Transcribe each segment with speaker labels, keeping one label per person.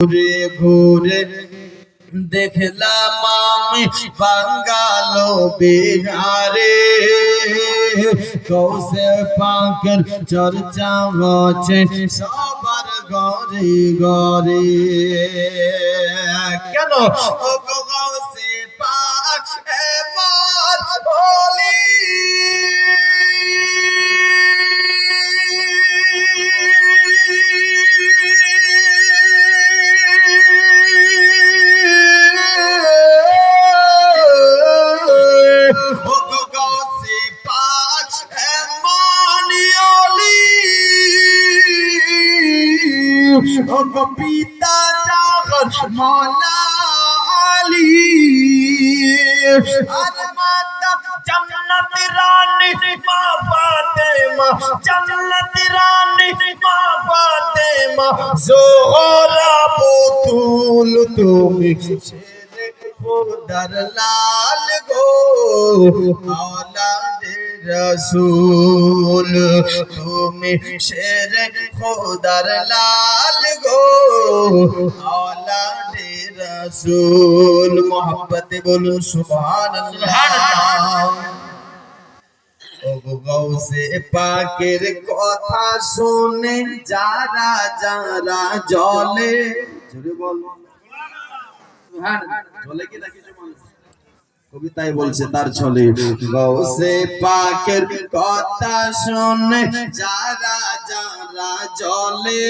Speaker 1: ঘুরে ঘুরে দেখলাম আমি বাঙ্গালো বিহারে কৌশে পাকের চর্চা হচ্ছে সবার ঘরে ঘরে। কেন কৌশে পাক এবার বলি পিতা জাগর মৌলা আলী আর মাতা জান্নাতি রানী মা ফাতেমা, জান্নাতি রানী মা ফাতেমা জোহরা পুতুল তুমি শেরে খোদার লাল গো আওলাদে রসূল তুমি শেরে খোদার লাল গো আওলাদে রসূল। মোহাব্বতে বলুন সুবহানাল্লাহ। ও গৌসে পাকের কথা শুনে যারা যারা জ্বলে, জোরে বল সুবহানাল্লাহ। জ্বলে কি না কিছু মানুষ কবিতায় বলছে তার ছলে। গৌসে পাকের কথা শুনে যারা যারা জ্বলে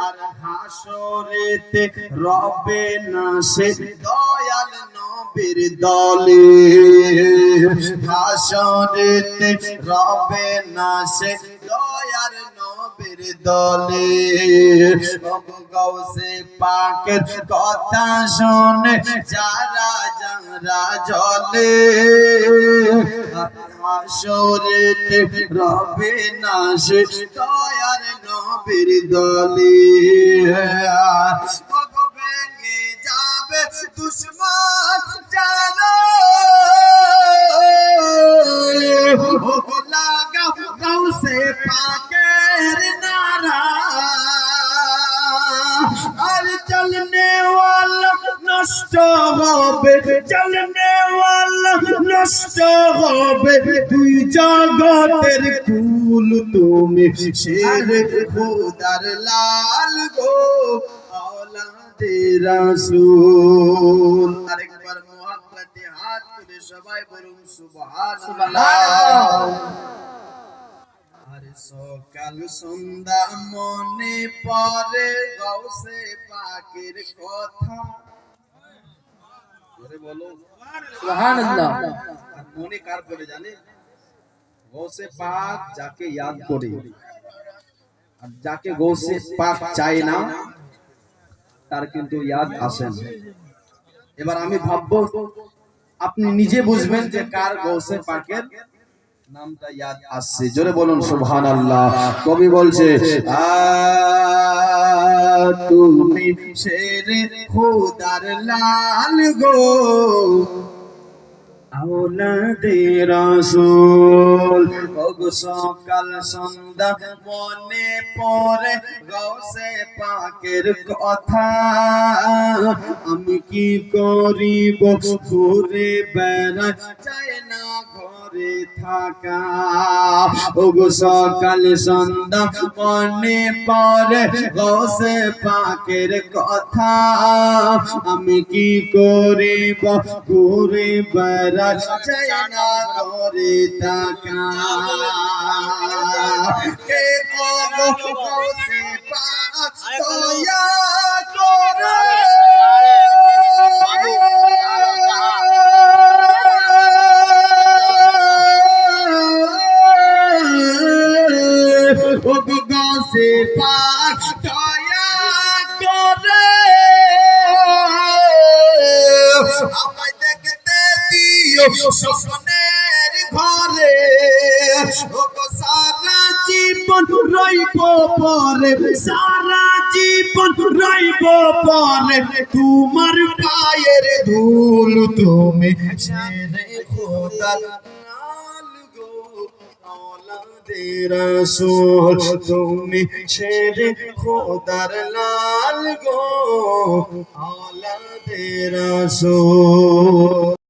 Speaker 1: আর হাসরেতে রবে না সে দয়াল নবীর দলে, হাসরেতে রবে না সে দয়াল নবীর দলে। গৌসে পাকের কথা শুনে যারা যারা জ্বলে হাসরেতে রবে না সে দয়াল নবীর দলে। ভেঙে যাবে দুশ্মন জানো লাগাও গৌসে পাকের নারা আর চলনে ওয়ালা নষ্ট হবে, চলনে ওয়ালা নষ্ট হবে দুই জগতের কুল তুমি শেরে খোদার লাল গো আওলাদে রাসূল। আরেকবার মুহাব্বতে হাত তুলে সবাই বলুন সুবহানাল্লাহ। সকাল সন্ধ্যা মনে পড়ে গৌসে পাকের কথা, বলো সুবহানাল্লাহ। মনে কার পড়ে জানে? গৌসে পাক যাকে ইয়াদ করে আর যাকে গৌসে পাক চায় না তার কিন্তু ইয়াদ আসে না। এবার আমি ভাববো আপনি নিজে বুঝবেন যে কার গৌসে পাকের নামটা ইয়াদ আসছে, জোরে বলুন সুবহানাল্লাহ। কবি বলছে তুমি শেরে খোদার লাল গো আওলাদে রাসূল। সকাল সন্ধ্যা মনে পড়ে গৌসে পাকের কথা, আমি কি করিব ঘুরে বেড়া চাই না ঘরে থাকা। ওগো সকাল সন্ধ্যা মনে পড়ে গৌসে পাকের কথা, আমি কি করিব ঘুরে বেড়া চাই না ঘরে থাকা। কে ওগো গৌসে পাক দয়া করে গৌসে পাক দয়া করে আমায় দেখতে দিও স্বপ্নের ঘরে। সারা জীবন রইব পরে, সারা জীবন রইব পরে তোমার পায়ের ধুল তুমি শেরে খোদার লাল গো আওলাদে
Speaker 2: रसूल तुमी शेरे खुदार लाल गो औलाद रसूल